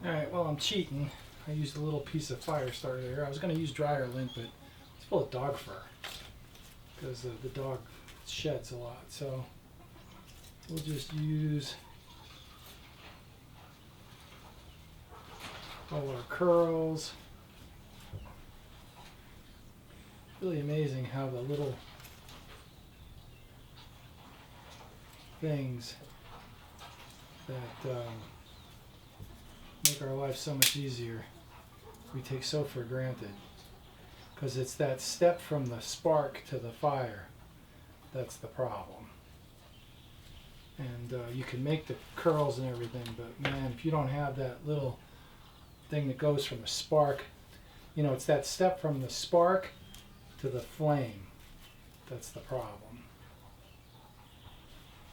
Alright, well, I'm cheating. I used a little piece of fire starter here. I was going to use dryer lint, but it's full of dog fur because the dog sheds a lot. So we'll just use all our curls. Really amazing how the little things that make our life so much easier we take so for granted, because it's that step from the spark to the fire that's the problem. And you can make the curls and everything, but man, if you don't have that little thing that goes from the spark, you know, it's that step from the spark to the flame that's the problem.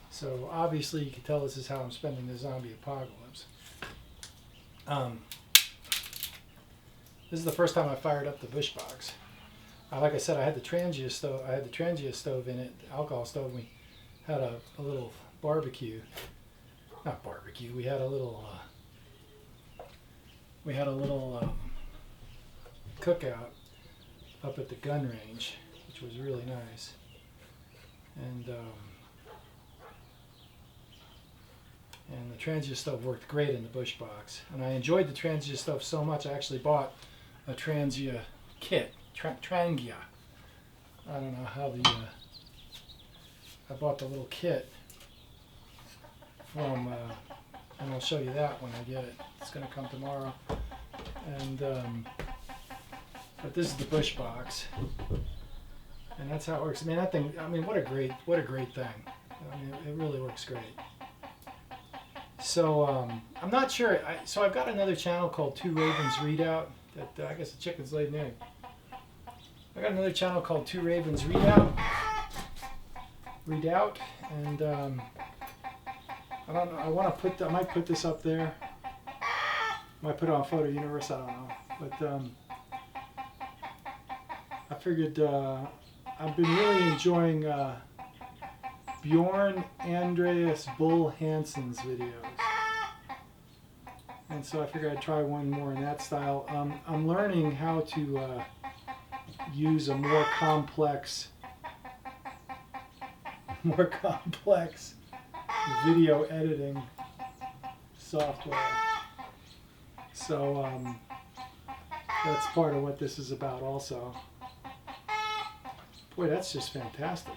So obviously you can tell this is how I'm spending the zombie apocalypse. This is the first time I fired up the bush box. Like I said, I had the Trangia stove. I had the Trangia stove in it, the alcohol stove. We had a little barbecue. Not barbecue. We had a little. Cookout up at the gun range, which was really nice. And the Trangia stove worked great in the bush box. And I enjoyed the Trangia stove so much, I actually bought a Trangia kit. Trangia. I don't know how I bought the little kit from, and I'll show you that when I get it. It's going to come tomorrow. And, but this is the bush box. And that's how it works. I mean, that thing, I mean, what a great thing. I mean, it really works great. So I'm not sure. So I've got another channel called Two Ravens Readout. That I guess the chicken's laid an egg. I got another channel called Two Ravens Readout, and I don't know. I want to put. I might put this up there. Might put it on Photo Universe. I don't know. But I figured I've been really enjoying Bjorn Andreas Bull Hansen's videos. And so I figured I'd try one more in that style. I'm learning how to use a more complex video editing software. So that's part of what this is about also. Boy, that's just fantastic.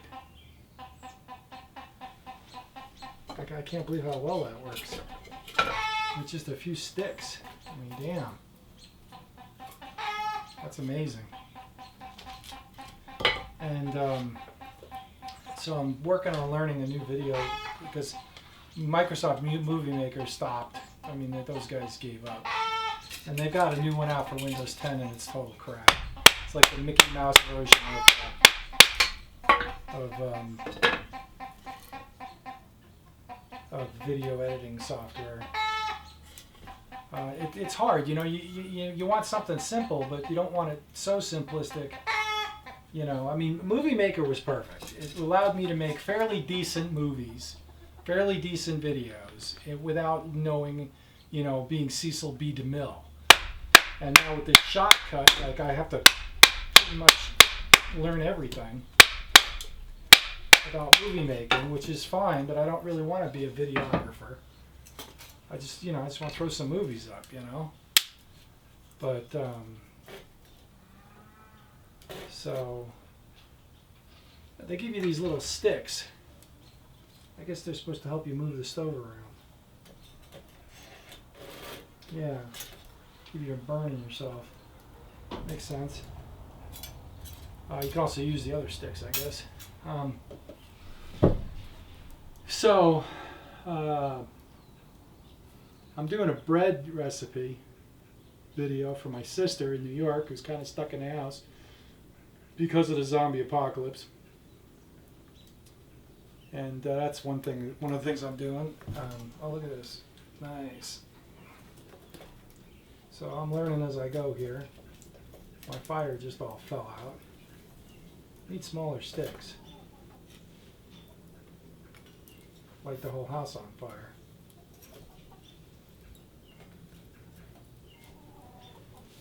I can't believe how well that works. With just a few sticks. I mean, damn. That's amazing. And so I'm working on learning a new video because Microsoft Movie Maker stopped. I mean, those guys gave up. And they've got a new one out for Windows 10 and it's total crap. It's like the Mickey Mouse version of video editing software. It's hard, you know. You want something simple, but you don't want it so simplistic. You know, I mean, Movie Maker was perfect. It allowed me to make fairly decent movies, fairly decent videos, without knowing, you know, being Cecil B. DeMille. And now with this Shotcut, like, I have to pretty much learn everything about movie making, which is fine, but I don't really want to be a videographer. I just want to throw some movies up, you know. But so they give you these little sticks. I guess they're supposed to help you move the stove around. Yeah, keep you from burning yourself. Makes sense. You can also use the other sticks, I guess. So I'm doing a bread recipe video for my sister in New York, who's kind of stuck in the house because of the zombie apocalypse. And that's one of the things I'm doing. Oh, look at this. Nice. So I'm learning as I go here. My fire just all fell out. Need smaller sticks. Light the whole house on fire.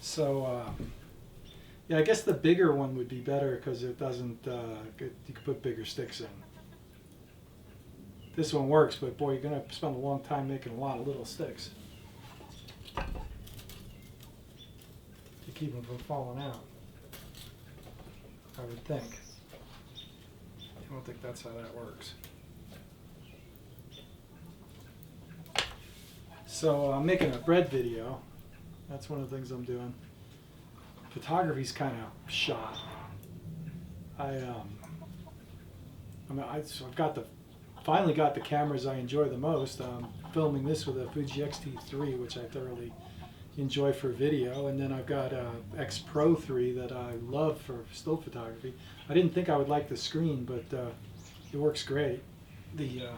So yeah, I guess the bigger one would be better because it doesn't. You can put bigger sticks in. This one works, but boy, you're gonna spend a long time making a lot of little sticks to keep them from falling out. I would think. I don't think that's how that works. So I'm making a bread video. That's one of the things I'm doing. Photography's kind of shot. So I've got finally got the cameras I enjoy the most. I'm filming this with a Fuji X-T3, which I thoroughly enjoy for video, and then I've got a X Pro 3 that I love for still photography. I didn't think I would like the screen, but it works great. The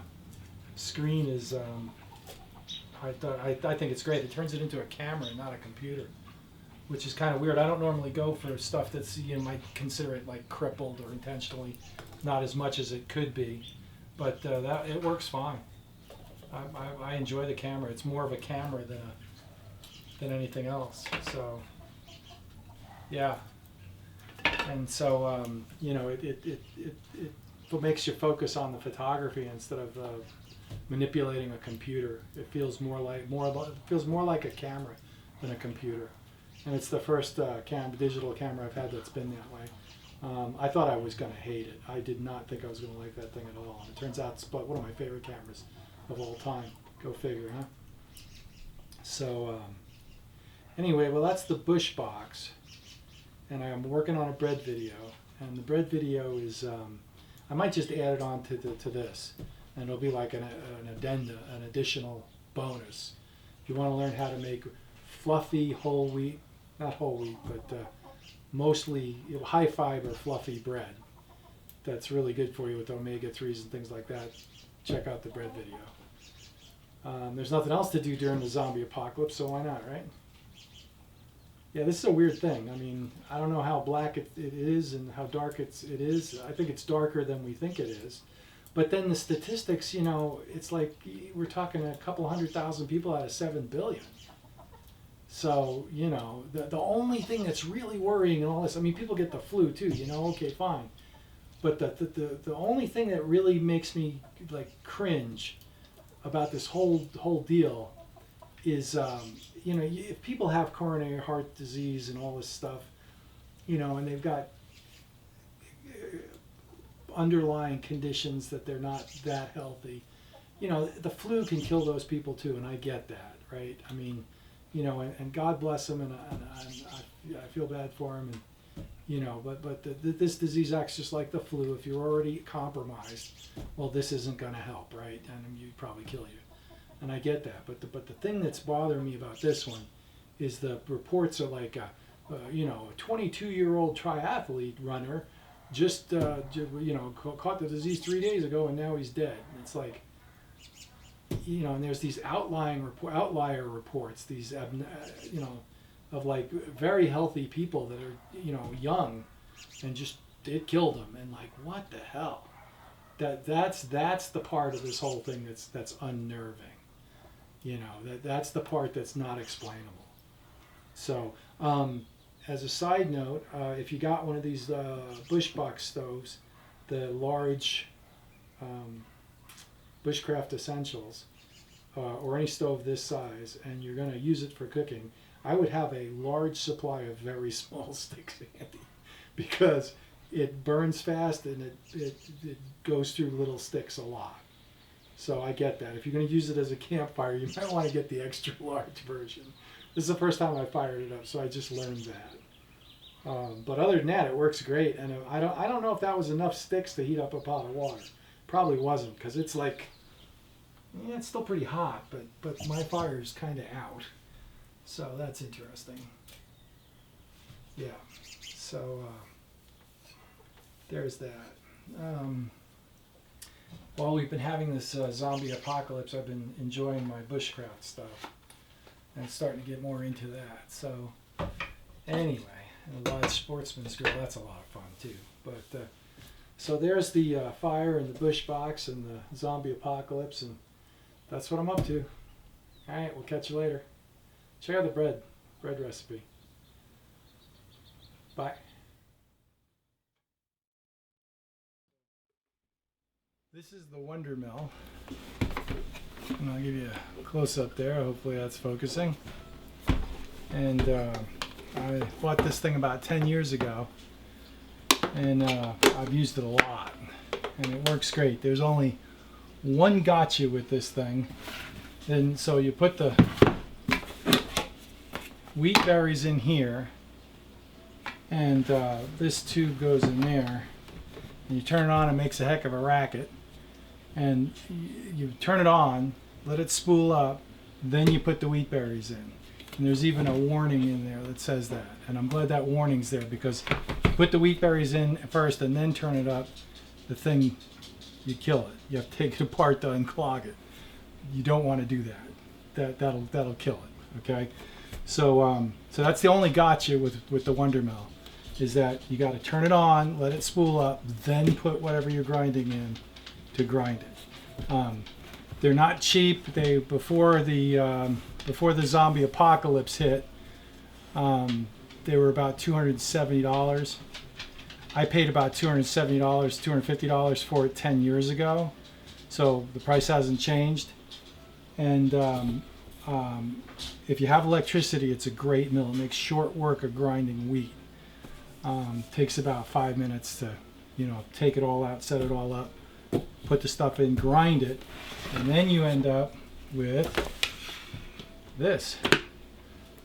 screen is, I think it's great. It turns it into a camera, not a computer, which is kind of weird. I don't normally go for stuff that's, you might consider it like crippled or intentionally not as much as it could be, but it works fine. I enjoy the camera. It's more of a camera than anything else. So yeah, and so you know, it makes you focus on the photography instead of manipulating a computer. It feels more like a camera than a computer, and it's the first digital camera I've had that's been that way. I thought I was going to hate it. I did not think I was going to like that thing at all. And it turns out it's one of my favorite cameras of all time. Go figure, huh? So anyway, well, that's the Bush box, and I'm working on a bread video. And the bread video is I might just add it on to this, and it'll be like an addenda, an additional bonus. If you want to learn how to make fluffy whole wheat, not whole wheat, but mostly high fiber fluffy bread that's really good for you with omega-3s and things like that, check out the bread video. There's nothing else to do during the zombie apocalypse, so why not, right? Yeah, this is a weird thing. I mean, I don't know how black it is and how dark it is. I think it's darker than we think it is. But then the statistics, you know, it's like we're talking a couple 100,000 people out of 7 billion. So, you know, the only thing that's really worrying in all this, I mean, people get the flu too, you know, okay, fine. But the only thing that really makes me like cringe about this whole deal is, you know, if people have coronary heart disease and all this stuff, you know, and they've got underlying conditions that they're not that healthy, you know, the flu can kill those people too, and I get that, right? I mean, you know, and God bless them, and I feel bad for them, and you know, but this disease acts just like the flu. If you're already compromised, well, this isn't going to help, right? And you'd probably kill you, and I get that. But the thing that's bothering me about this one is the reports are like, you know, a 22-year-old triathlete runner just you know, caught the disease 3 days ago, and now he's dead. And it's like, you know, and there's these outlier reports, these you know, of like very healthy people that are, you know, young, and just it killed them, and like, what the hell? That's the part of this whole thing that's unnerving. You know, that's the part that's not explainable. So as a side note, if you got one of these Bushbox stoves, the large Bushcraft Essentials, or any stove this size, and you're going to use it for cooking, I would have a large supply of very small sticks handy, because it burns fast and it goes through little sticks a lot. So I get that. If you're going to use it as a campfire, you might want to get the extra large version. This is the first time I fired it up, so I just learned that. But other than that, it works great, and I don't know if that was enough sticks to heat up a pot of water. Probably wasn't, because it's like, yeah, it's still pretty hot, but my fire's kind of out, so that's interesting. Yeah, so there's that. While we've been having this zombie apocalypse, I've been enjoying my bushcraft stuff and starting to get more into that. So anyway, a lot of sportsman's grill, that's a lot of fun too. But so there's the fire and the bush box and the zombie apocalypse, and that's what I'm up to. All right, we'll catch you later. Check out the bread recipe. Bye. This is the Wonder Mill. And I'll give you a close up there. Hopefully that's focusing. And I bought this thing about 10 years ago. And I've used it a lot. And it works great. There's only one gotcha with this thing. And so you put the wheat berries in here. And this tube goes in there. And you turn it on, it makes a heck of a racket. And you turn it on, let it spool up, then you put the wheat berries in. And there's even a warning in there that says that. And I'm glad that warning's there, because if you put the wheat berries in first and then turn it up, the thing, you kill it. You have to take it apart to unclog it. You don't want to do that. That'll kill it. Okay, so so that's the only gotcha with the Wonder Mill, is that you got to turn it on, let it spool up, then put whatever you're grinding in to grind it. They're not cheap. Before the zombie apocalypse hit, they were about $270. I paid about $270, $250 for it 10 years ago, so the price hasn't changed. And if you have electricity, it's a great mill. It makes short work of grinding wheat. Takes about 5 minutes to, take it all out, set it all up, put the stuff in, grind it, and then you end up with this,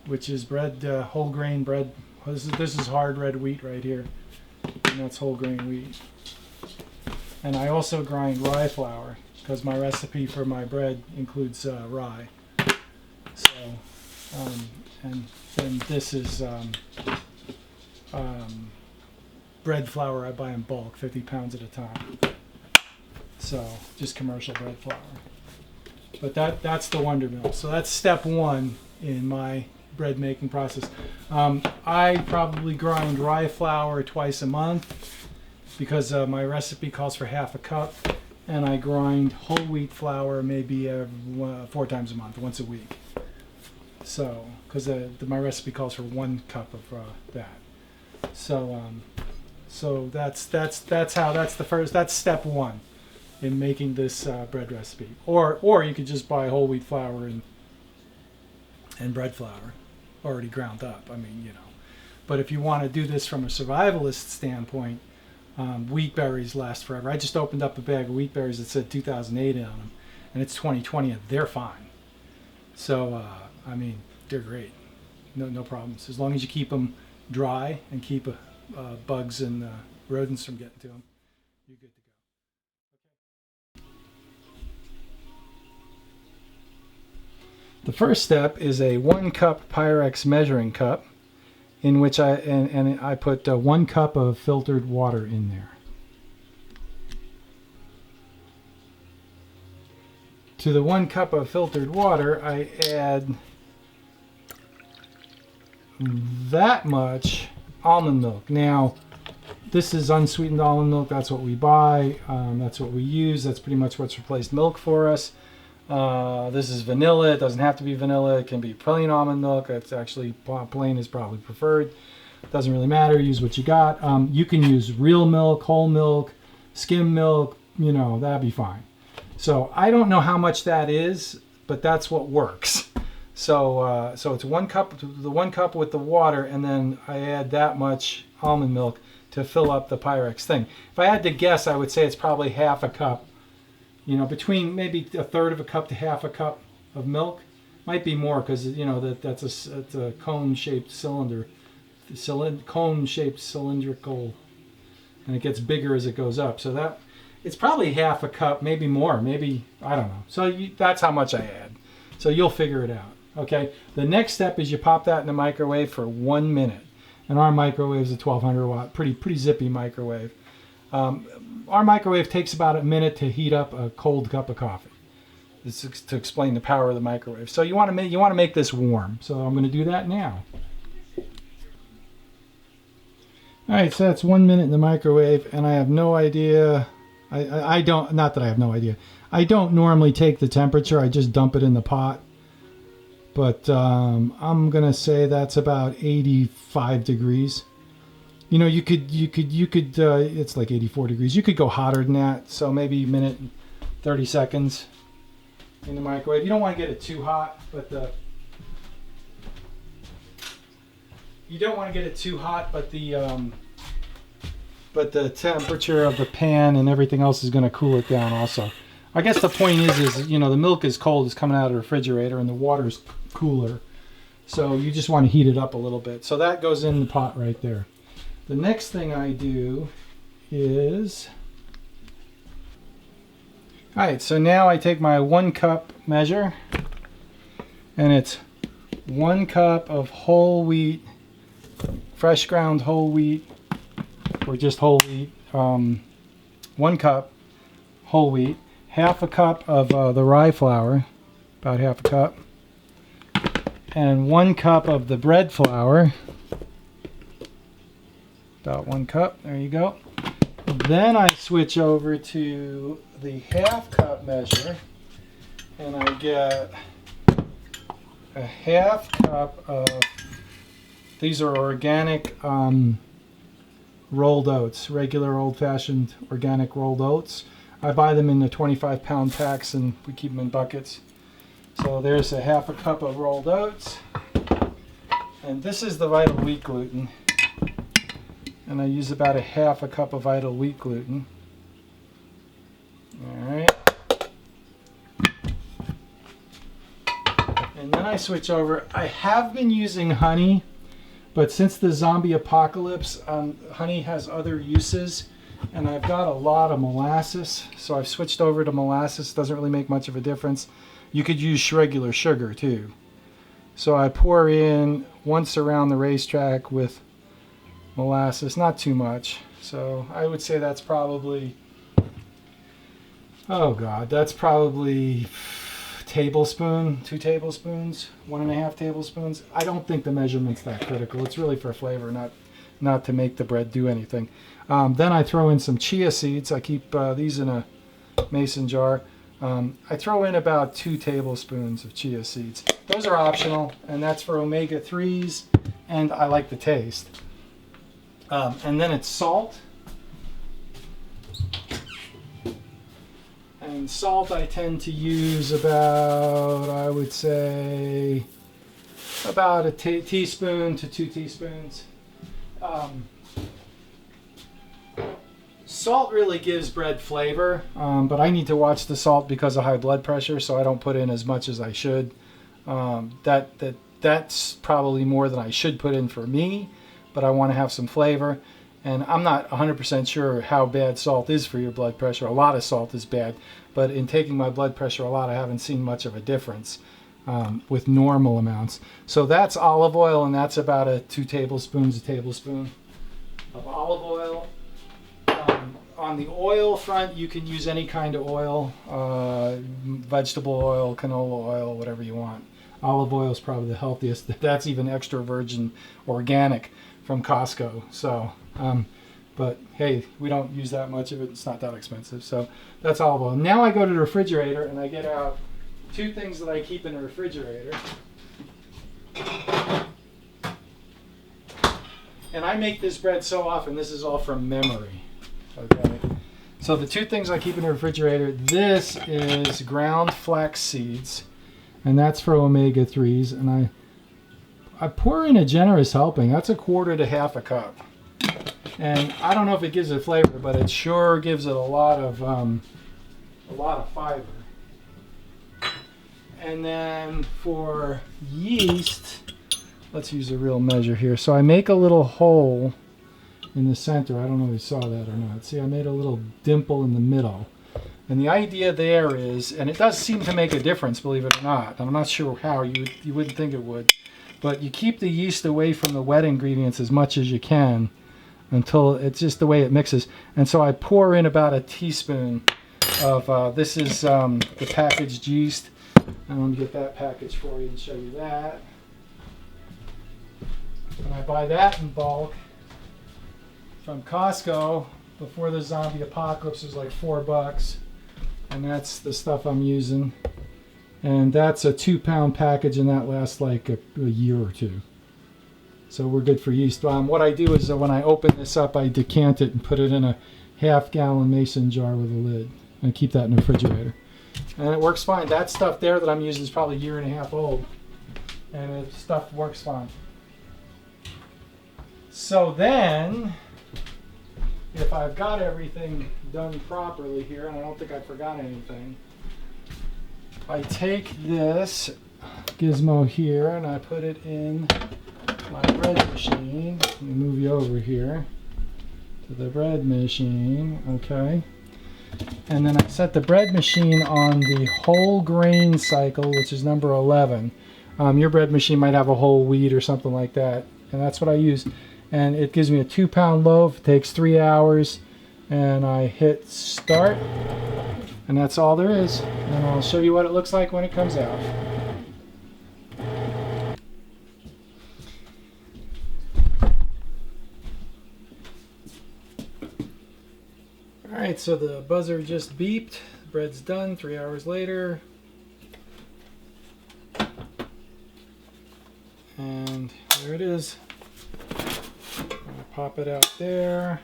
which is bread, whole grain bread. This is hard red wheat right here, and that's whole grain wheat. And I also grind rye flour, because my recipe for my bread includes rye. So, and then this is bread flour I buy in bulk, 50 pounds at a time. So just commercial bread flour. But that's the Wonder Mill. So that's step one in my bread making process. I probably grind rye flour twice a month, because my recipe calls for half a cup, and I grind whole wheat flour maybe 4 times a month, once a week. So, because my recipe calls for 1 cup of that. So, so that's step one in making this bread recipe. Or you could just buy whole wheat flour and bread flour already ground up. I mean, But if you want to do this from a survivalist standpoint, wheat berries last forever. I just opened up a bag of wheat berries that said 2008 on them, and it's 2020, and they're fine. So, I mean, they're great. No problems. As long as you keep them dry and keep bugs and rodents from getting to them, you're good to go. The first step is a 1 cup Pyrex measuring cup, in which I put 1 cup of filtered water in there. To the 1 cup of filtered water, I add that much almond milk. Now, this is unsweetened almond milk. That's what we buy. That's what we use. That's pretty much what's replaced milk for us. This is vanilla. It doesn't have to be vanilla. It can be plain almond milk. It's actually plain is probably preferred. Doesn't really matter. Use what you got. You can use real milk, whole milk, skim milk. That'd be fine. So I don't know how much that is, but that's what works. So so it's 1 cup, the 1 cup with the water, and then I add that much almond milk to fill up the Pyrex thing. If I had to guess, I would say it's probably half a cup. Between maybe 1/3 of a cup to half a cup of milk. Might be more, because that's a cone-shaped cylinder, cone-shaped cylindrical, and it gets bigger as it goes up. So it's probably half a cup, maybe more, maybe, I don't know. So that's how much I add. So you'll figure it out. Okay. The next step is you pop that in the microwave for 1 minute, and our microwave is a 1200 watt, pretty zippy microwave. Our microwave takes about a minute to heat up a cold cup of coffee. This is to explain the power of the microwave. So you want to make this warm. So I'm going to do that now. All right, so that's 1 minute in the microwave, and I have no idea. I don't, not that I have no idea. I don't normally take the temperature. I just dump it in the pot. But I'm going to say that's about 85 degrees. You know, you could it's like 84 degrees. You could go hotter than that. So maybe a minute and 30 seconds in the microwave. You don't want to get it too hot, but the temperature of the pan and everything else is going to cool it down also. I guess the point is you know, the milk is cold, it's coming out of the refrigerator, and the water's cooler. So you just want to heat it up a little bit. So that goes in the pot right there. The next thing I do is, all right, so now I take my 1 cup measure, and it's 1 cup of whole wheat, fresh ground whole wheat, or just whole wheat. 1 cup whole wheat, half a cup of the rye flour, about half a cup, and 1 cup of the bread flour, about 1 cup. There you go. Then I switch over to the half cup measure, and I get a half cup of, these are organic rolled oats, regular old-fashioned organic rolled oats. I buy them in the 25-pound packs, and we keep them in buckets. So there's a half a cup of rolled oats, and this is the vital wheat gluten, and I use about a half a cup of vital wheat gluten. All right, and then I switch over. I have been using honey, but since the zombie apocalypse, honey has other uses, and I've got a lot of molasses, so I've switched over to molasses. Doesn't really make much of a difference. You could use regular sugar too. So I pour in once around the racetrack with molasses, not too much. So I would say that's probably, oh God, that's probably tablespoon, 2 tablespoons, 1.5 tablespoons. I don't think the measurement's that critical. It's really for flavor, not to make the bread do anything. Then I throw in some chia seeds. I keep these in a mason jar. I throw in about 2 tablespoons of chia seeds. Those are optional, and that's for omega-3s, and I like the taste. And then it's salt. And salt I tend to use about, I would say, about a teaspoon to 2 teaspoons. Salt really gives bread flavor, but I need to watch the salt because of high blood pressure, so I don't put in as much as I should. That's probably more than I should put in for me, but I want to have some flavor. And I'm not 100% sure how bad salt is for your blood pressure. A lot of salt is bad, but in taking my blood pressure a lot, I haven't seen much of a difference with normal amounts. So that's olive oil, and that's about a 2 tablespoons, a tablespoon of olive oil. On the oil front, you can use any kind of oil, vegetable oil, canola oil, whatever you want. Olive oil is probably the healthiest. That's even extra virgin organic from Costco. So, but hey, we don't use that much of it. It's not that expensive. So that's olive oil. Now I go to the refrigerator and I get out 2 things that I keep in the refrigerator. And I make this bread so often, this is all from memory. Okay. So the 2 things I keep in the refrigerator, this is ground flax seeds, and that's for omega-3s, and I pour in a generous helping. That's 1/4 to half a cup. And I don't know if it gives it flavor, but it sure gives it a lot of fiber. And then for yeast, let's use a real measure here. So I make a little hole in the center. I don't know if you saw that or not. See, I made a little dimple in the middle. And the idea there is, and it does seem to make a difference, believe it or not. I'm not sure how, you wouldn't think it would. But you keep the yeast away from the wet ingredients as much as you can until it's just the way it mixes. And so I pour in about a teaspoon of, this is the packaged yeast. And let me get that package for you and show you that. And I buy that in bulk from Costco. Before the zombie apocalypse, it was like $4, and that's the stuff I'm using. And that's a 2-pound package, and that lasts like a year or 2. So we're good for yeast. What I do is when I open this up, I decant it and put it in a half-gallon mason jar with a lid. And keep that in the refrigerator. And it works fine. That stuff there that I'm using is probably a year and a half old. And the stuff works fine. So then, if I've got everything done properly here, and I don't think I forgot anything, I take this gizmo here and I put it in my bread machine. Let me move you over here to the bread machine, okay? And then I set the bread machine on the whole grain cycle, which is number 11. Your bread machine might have a whole wheat or something like that, and that's what I use. And it gives me a 2-pound loaf. It takes 3 hours, and I hit start, and that's all there is. And I'll show you what it looks like when it comes out. Alright, so the buzzer just beeped. The bread's done 3 hours later. And there it is. Pop it out there.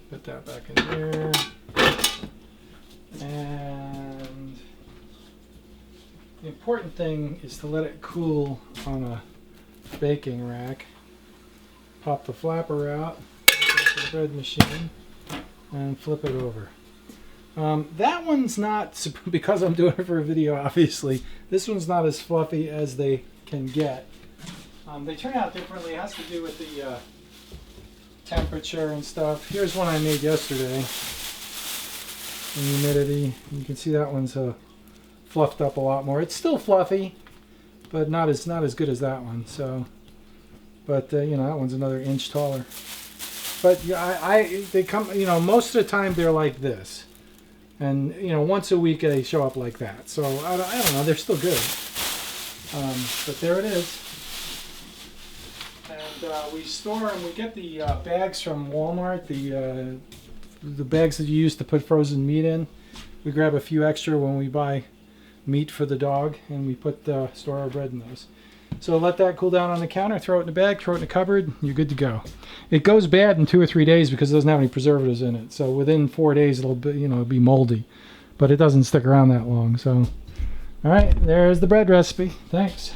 Put that back in there. And the important thing is to let it cool on a baking rack. Pop the flapper out, put the bread machine, and flip it over. That one's not, because I'm doing it for a video obviously, this one's not as fluffy as they can get. They turn out differently. It has to do with the temperature and stuff. Here's one I made yesterday. The humidity. You can see that one's fluffed up a lot more. It's still fluffy, but not as good as that one. So, but you know, that one's another inch taller. But yeah, they come. You know, most of the time they're like this, and you know, once a week they show up like that. So I don't know. They're still good. But there it is. And we store them. We get the bags from Walmart. The bags that you use to put frozen meat in. We grab a few extra when we buy meat for the dog, and we store our bread in those. So let that cool down on the counter. Throw it in the bag. Throw it in the cupboard. You're good to go. It goes bad in 2 or 3 days because it doesn't have any preservatives in it. So within 4 days it'll be moldy, but it doesn't stick around that long. So, all right, there's the bread recipe. Thanks.